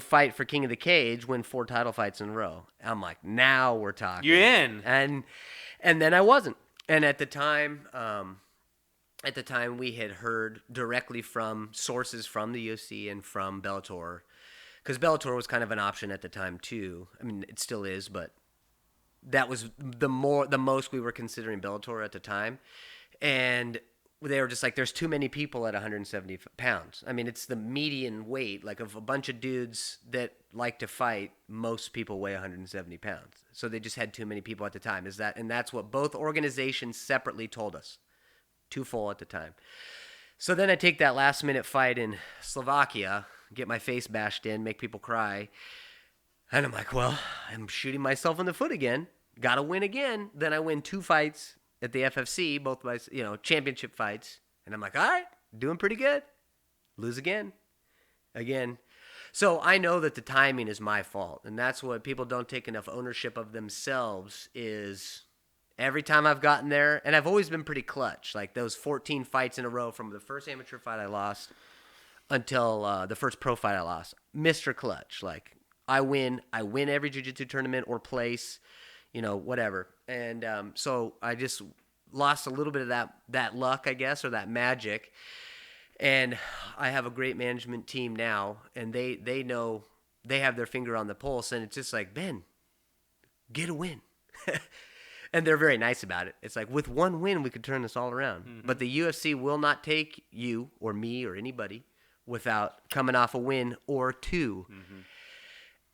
fight for King of the Cage, win 4 title fights in a row. I'm like, now we're talking. You're in. And then I wasn't. And at the time we had heard directly from sources from the UFC and from Bellator, because Bellator was kind of an option at the time too. I mean, it still is, but that was the most we were considering Bellator at the time. And they were just like, there's too many people at 170 pounds. I mean, it's the median weight. Like, of a bunch of dudes that like to fight, most people weigh 170 pounds. So they just had too many people at the time. And that's what both organizations separately told us. Too full at the time. So then I take that last-minute fight in Slovakia, get my face bashed in, make people cry. And I'm like, well, I'm shooting myself in the foot again. Got to win again. Then I win 2 fights at the FFC, both by, championship fights. And I'm like, all right, doing pretty good. Lose again. So I know that the timing is my fault. And that's what people don't take enough ownership of themselves is every time I've gotten there, and I've always been pretty clutch. Like those 14 fights in a row from the first amateur fight I lost until the first pro fight I lost. Mr. Clutch. Like I win every jiu-jitsu tournament or place, whatever. And so I just lost a little bit of that luck, I guess, or that magic. And I have a great management team now, and they know, they have their finger on the pulse, and it's just like, Ben, get a win. And they're very nice about it. It's like, with one win, we could turn this all around. Mm-hmm. But the UFC will not take you or me or anybody without coming off a win or two. Mm-hmm.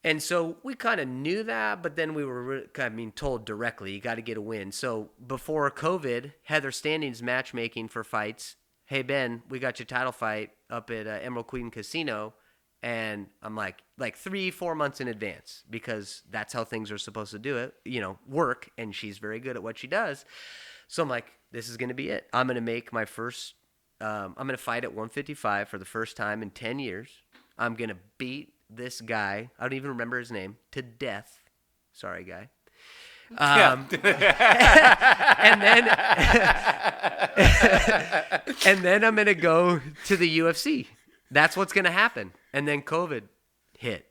And so we kind of knew that, but then we were told directly, you got to get a win. So before COVID, Heather Standing's matchmaking for fights. Hey, Ben, we got your title fight up at Emerald Queen Casino. And I'm like 3-4 months in advance, because that's how things are supposed to do it, work. And she's very good at what she does. So I'm like, this is going to be it. I'm going to make my first, I'm going to fight at 155 for the first time in 10 years. I'm going to beat this guy, I don't even remember his name, to death. Sorry, guy. And then I'm going to go to the UFC. That's what's going to happen. And then COVID hit.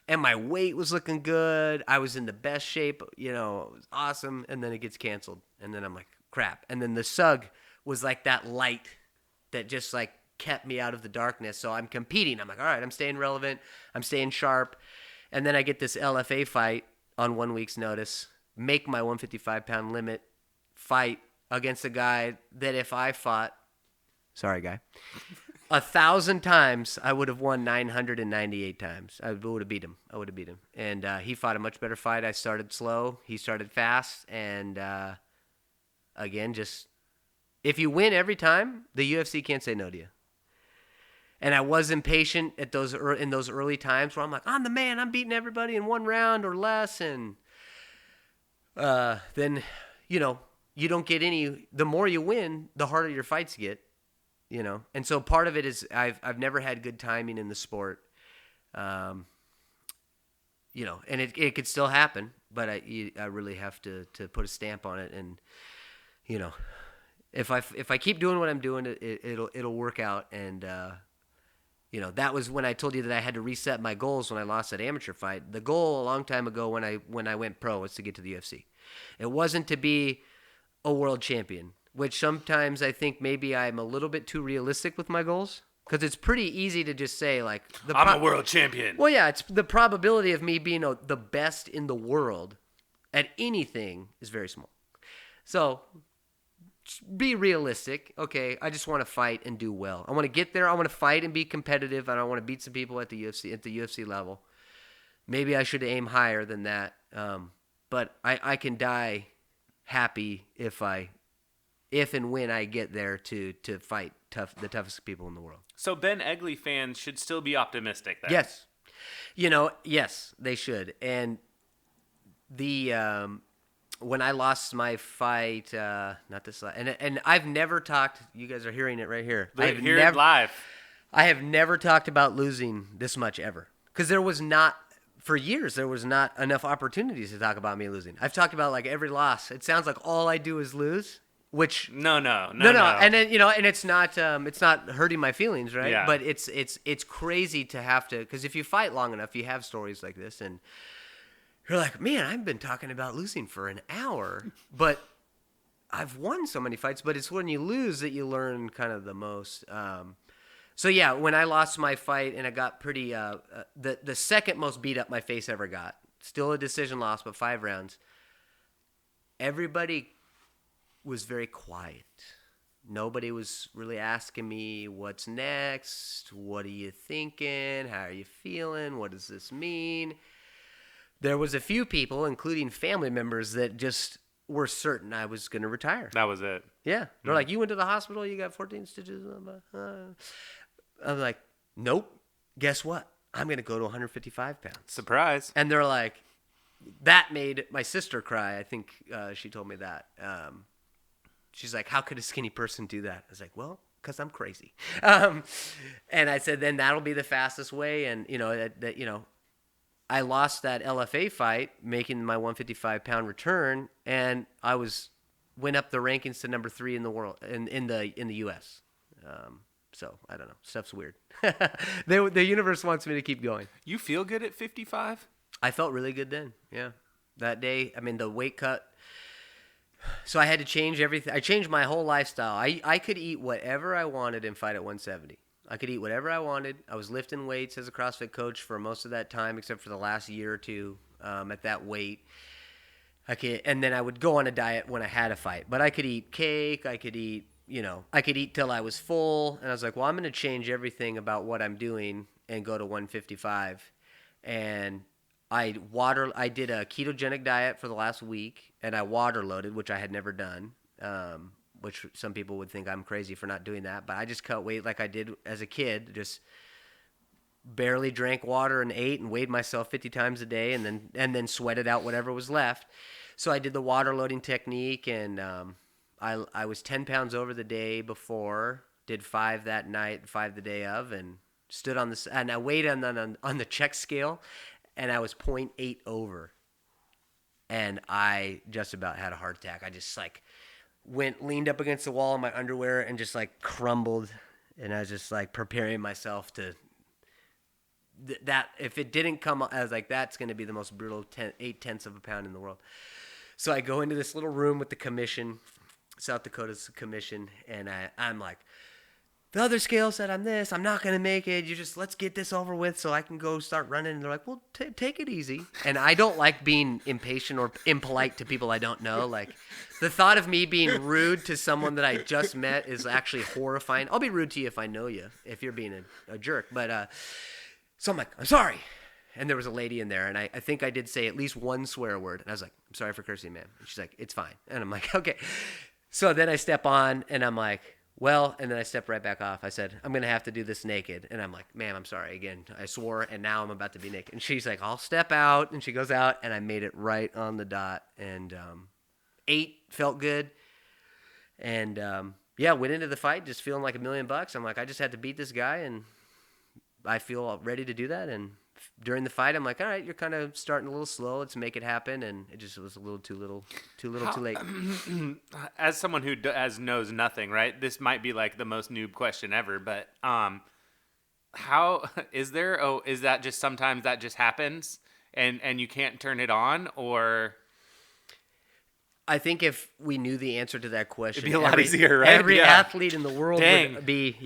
And my weight was looking good. I was in the best shape. It was awesome. And then it gets canceled. And then I'm like, crap. And then the SUG was like that light that just like kept me out of the darkness. So I'm competing. I'm like, all right, I'm staying relevant. I'm staying sharp. And then I get this LFA fight on 1 week's notice. Make my 155-pound limit. Fight against a guy that if I fought, sorry, guy, 1,000 times, I would have won 998 times. I would have beat him. And he fought a much better fight. I started slow. He started fast. And again, just if you win every time, the UFC can't say no to you. And I was impatient in those early times where I'm like, I'm the man. I'm beating everybody in one round or less. And then, you don't get any. The more you win, the harder your fights get. And so part of it is I've never had good timing in the sport, and it could still happen, but I really have to put a stamp on it. And, if I keep doing what I'm doing, it'll work out. And, that was when I told you that I had to reset my goals when I lost that amateur fight. The goal a long time ago when I went pro was to get to the UFC. It wasn't to be a world champion, which sometimes I think maybe I'm a little bit too realistic with my goals, because it's pretty easy to just say, like, I'm a world champion. Well, yeah, it's the probability of me being the best in the world at anything is very small. So be realistic. Okay, I just want to fight and do well. I want to get there. I want to fight and be competitive, and I want to beat some people at the UFC level. Maybe I should aim higher than that, but I can die happy if and when I get there to fight the toughest people in the world. So Ben Egley fans should still be optimistic then. Yes. Yes, they should. And when I lost my fight, not this, and I've never talked, you guys are hearing it right here. Hear it live. I have never talked about losing this much ever. Because for years, there was not enough opportunities to talk about me losing. I've talked about like every loss. It sounds like all I do is lose. Which no, and then and it's not hurting my feelings, right? Yeah. But it's crazy to have to, because if you fight long enough, you have stories like this, and you're like, man, I've been talking about losing for an hour, but I've won so many fights. But it's when you lose that you learn kind of the most. So yeah, when I lost my fight and I got pretty the second most beat up my face ever got, still a decision loss, but 5 rounds. Everybody was very quiet. Nobody was really asking me, what's next? What are you thinking? How are you feeling? What does this mean? There was a few people, including family members, that just were certain I was going to retire. That was it. Yeah. They're like, you went to the hospital, you got 14 stitches. I'm like, nope. Guess what? I'm going to go to 155 pounds. Surprise. And they're like, that made my sister cry. I think she told me that. She's like, how could a skinny person do that? I was like, well, because I'm crazy. And I said, then that'll be the fastest way. And, I lost that LFA fight, making my 155-pound return, and I went up the rankings to number 3 in the world, in the U.S. So I don't know. Stuff's weird. The universe wants me to keep going. You feel good at 55? I felt really good then. Yeah, that day. I mean, the weight cut So I had to change everything. I changed my whole lifestyle. I could eat whatever I wanted and fight at 170. I could eat whatever I wanted. I was lifting weights as a CrossFit coach for most of that time, except for the last year or two at that weight. And then I would go on a diet when I had a fight. But I could eat cake. I could eat, I could eat till I was full. And I was like, well, I'm going to change everything about what I'm doing and go to 155. And I did a ketogenic diet for the last week, and I water loaded, which I had never done, which some people would think I'm crazy for not doing that. But I just cut weight like I did as a kid, just barely drank water and ate and weighed myself 50 times a day, and then sweated out whatever was left. So I did the water loading technique, and I was 10 pounds over the day before, did 5 that night, 5 the day of, and stood on this, and I weighed on the check scale, and I was 0.8 over, and I just about had a heart attack. I just leaned up against the wall in my underwear and just crumbled, and I was just preparing myself to that if it didn't come, I was like, that's going to be the most brutal 8/10 of a pound in the world. So I go into this little room with the commission, South Dakota's commission, and I'm like, the other scale said I'm this. I'm not going to make it. Let's get this over with so I can go start running. And they're like, well, take it easy. And I don't like being impatient or impolite to people I don't know. The thought of me being rude to someone that I just met is actually horrifying. I'll be rude to you if I know you, if you're being a jerk. But so I'm like, I'm sorry. And there was a lady in there, and I think I did say at least one swear word. And I was like, I'm sorry for cursing, ma'am. And she's like, it's fine. And I'm like, okay. So then I step on, and I'm like, well, and then I stepped right back off. I said, I'm going to have to do this naked. And I'm like, ma'am, I'm sorry. Again, I swore, and now I'm about to be naked. And she's like, I'll step out. And she goes out, and I made it right on the dot. And 8 felt good. And, went into the fight just feeling like $1 million. I'm like, I just had to beat this guy, and I feel ready to do that. And during the fight, I'm like, all right, you're kind of starting a little slow. Let's make it happen. And it just was a little too late. As someone who knows nothing, right? This might be the most noob question ever, but how is that just sometimes that just happens and you can't turn it on, or? I think if we knew the answer to that question, it'd be a lot easier, right? Every athlete in the world would be,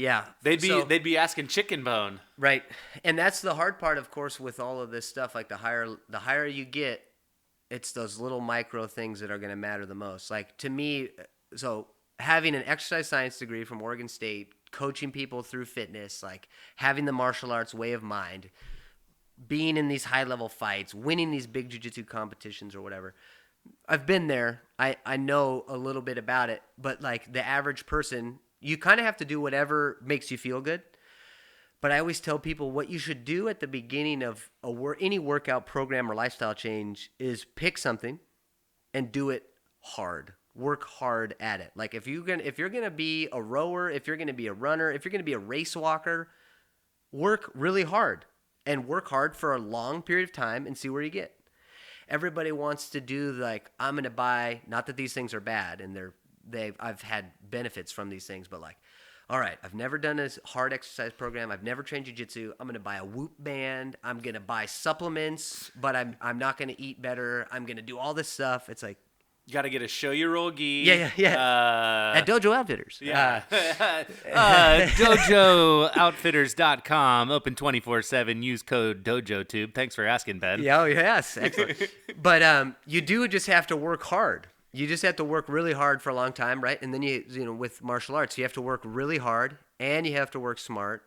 They'd be asking chicken bone. Right. And that's the hard part, of course, with all of this stuff. The higher you get, it's those little micro things that are going to matter the most. To me, so having an exercise science degree from Oregon State, coaching people through fitness, having the martial arts way of mind, being in these high-level fights, winning these big jiu-jitsu competitions or whatever, I've been there. I know a little bit about it, but the average person, you kind of have to do whatever makes you feel good. But I always tell people what you should do at the beginning of any workout program or lifestyle change is pick something and do it hard. Work hard at it. If you're gonna be a rower, if you're gonna be a runner, if you're gonna be a race walker, work really hard and work hard for a long period of time and see where you get. Everybody wants to do I'm going to buy, not that these things are bad and I've had benefits from these things, but all right, I've never done a hard exercise program. I've never trained jiu-jitsu. I'm going to buy a Whoop band. I'm going to buy supplements, but I'm not going to eat better. I'm going to do all this stuff. It's you got to get a show your roll gi. Yeah. At Dojo Outfitters. Yeah. DojoOutfitters.com. Open 24/7. Use code DojoTube. Thanks for asking, Ben. Yeah, yes. Excellent. But you do just have to work hard. You just have to work really hard for a long time, right? And then with martial arts, you have to work really hard and you have to work smart.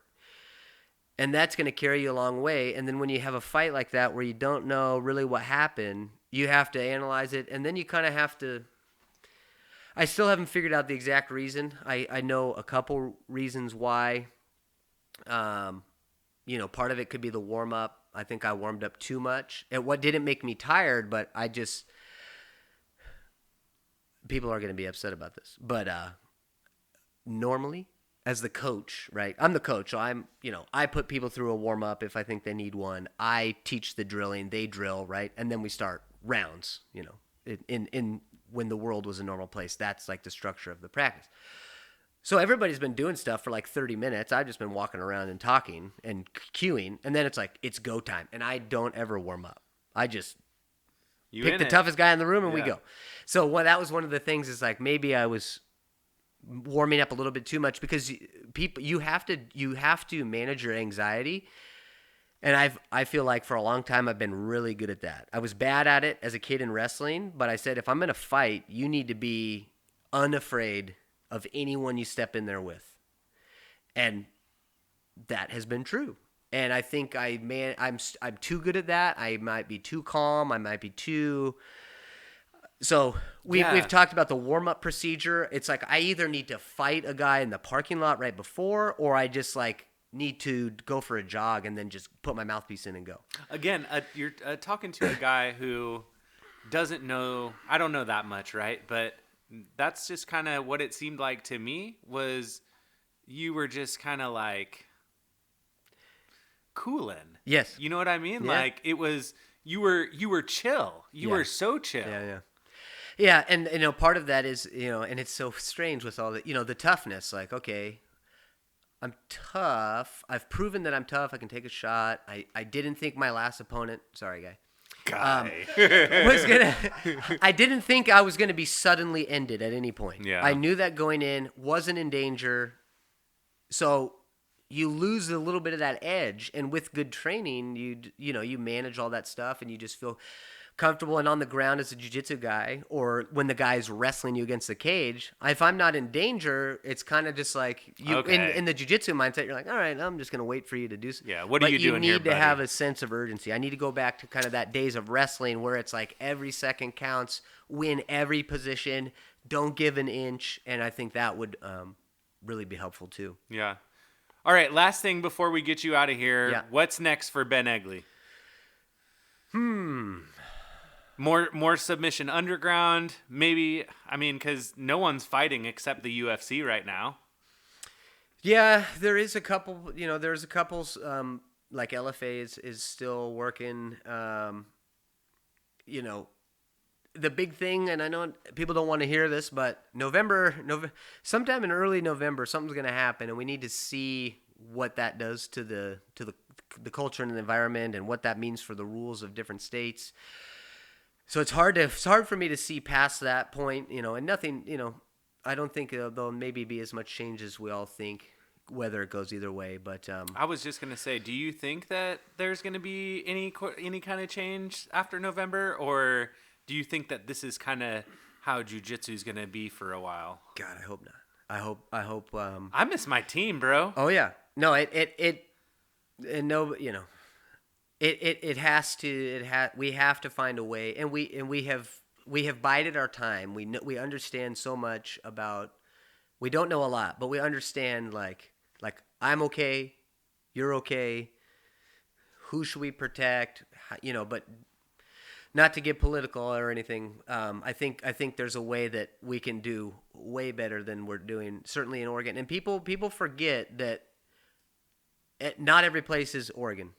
And that's going to carry you a long way. And then when you have a fight like that where you don't know really what happened, you have to analyze it, and then you kind of have to – I still haven't figured out the exact reason. I know a couple reasons why. Part of it could be the warm-up. I think I warmed up too much. What didn't make me tired, but I just – people are going to be upset about this. But normally, as the coach, right, I'm the coach, so I put people through a warm-up if I think they need one. I teach the drilling, they drill, right, and then we start rounds, in when the world was a normal place. That's the structure of the practice. So everybody's been doing stuff for 30 minutes. I've just been walking around and talking and cueing, and then it's go time, and I don't ever warm up. pick the toughest guy in the room and we go. So that was one of the things is like maybe I was warming up a little bit too much because people you have to manage your anxiety. And I feel like for a long time I've been really good at that. I was bad at it as a kid in wrestling, but I said if I'm going to fight, you need to be unafraid of anyone you step in there with. And that has been true. And I think I'm too good at that. I might be too calm. I might be too. So we've talked about the warm-up procedure. It's like I either need to fight a guy in the parking lot right before, or I just like need to go for a jog and then just put my mouthpiece in and go. Again, you're talking to a guy who doesn't know. I don't know that much, right? But that's just kind of what it seemed like to me. Was you were just kind of like cooling. Yes. You know what I mean? Yeah. Like it was you were chill. You were so chill. Yeah, and part of that is, and it's so strange with all the, the toughness. Like, okay, I'm tough. I've proven that I'm tough. I can take a shot. I didn't think my last opponent, sorry, guy. I didn't think I was gonna be suddenly ended at any point. Yeah. I knew that going in, wasn't in danger. So you lose a little bit of that edge, and with good training, you manage all that stuff, and you just feel comfortable and on the ground as a jiu-jitsu guy, or when the guy's wrestling you against the cage. If I'm not in danger, it's kind of just like in the jiu-jitsu mindset, you're like, all right, I'm just going to wait for you to do something. Yeah, what are you doing here, you need to buddy? have a sense of urgency. I need to go back to kind of that days of wrestling where it's like every second counts, win every position, don't give an inch, and I think that would really be helpful too. Yeah. All right, last thing before we get you out of here. Yeah. What's next for Ben Egley? More submission underground, maybe. I mean, because no one's fighting except the UFC right now. Yeah, there is a couple. There's a couple. Like LFA is still working. The big thing, and I know people don't want to hear this, but sometime in early November, something's going to happen, and we need to see what that does to the culture and the environment, and what that means for the rules of different states. So it's hard for me to see past that point, and nothing, I don't think there'll maybe be as much change as we all think, whether it goes either way. But I was just gonna say, do you think that there's gonna be any kind of change after November, or do you think that this is kind of how jiu-jitsu is gonna be for a while? God, I hope not. I hope. I miss my team, bro. Oh yeah, no, It has to. We have to find a way, and we have bided our time. We understand so much about. We don't know a lot, but we understand like I'm okay, you're okay. Who should we protect? But not to get political or anything. I think there's a way that we can do way better than we're doing. Certainly in Oregon, and people forget that. Not every place is Oregon.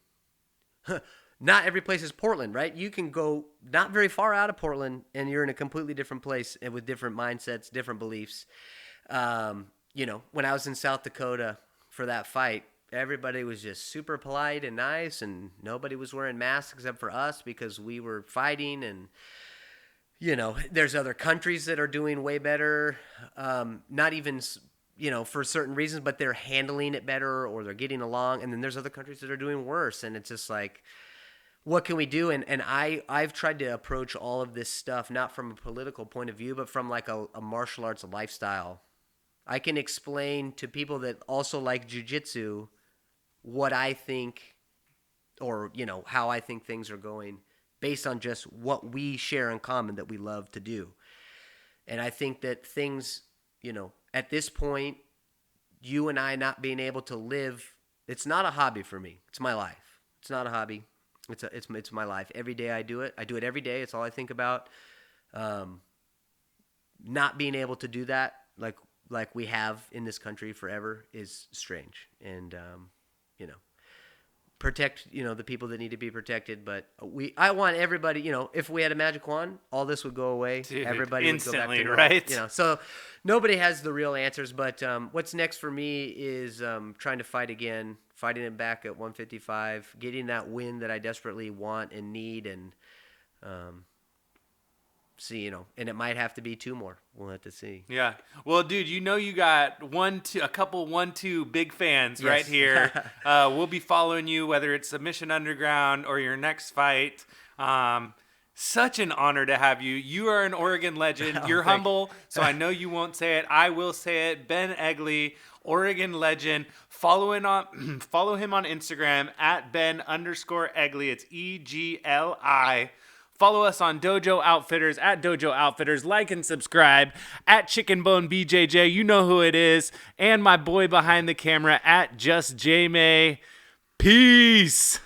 Not every place is Portland, right? You can go not very far out of Portland, and you're in a completely different place and with different mindsets, different beliefs. When I was in South Dakota for that fight, everybody was just super polite and nice, and nobody was wearing masks except for us because we were fighting. And there's other countries that are doing way better. Not even for certain reasons, but they're handling it better or they're getting along. And then there's other countries that are doing worse. And it's just like, what can we do? And I've tried to approach all of this stuff, not from a political point of view, but from like a martial arts lifestyle. I can explain to people that also like jiu-jitsu what I think or, how I think things are going based on just what we share in common that we love to do. And I think that things, at this point, you and I not being able to live, it's not a hobby for me. It's my life. It's not a hobby. It's my life. Every day I do it. I do it every day. It's all I think about. Not being able to do that like we have in this country forever is strange. And protect the people that need to be protected. But I want everybody. If we had a magic wand, all this would go away. Dude, everybody instantly, would go back to normal, right? So nobody has the real answers. But what's next for me is trying to fight again, fighting it back at 155, getting that win that I desperately want and need, and see, and it might have to be 2 more. We'll have to see. Yeah. Well, dude, you got a couple 1-2 big fans right Yes. here. We'll be following you, whether it's Submission Underground or your next fight. Such an honor to have you. You are an Oregon legend. You're humble, so I know you won't say it. I will say it. Ben Egley, Oregon legend. Follow him on Instagram at Ben_Egley. It's EGLI. Follow us on Dojo Outfitters at Dojo Outfitters. Like and subscribe at Chicken Bone BJJ. You know who it is. And my boy behind the camera at Just J May. Peace.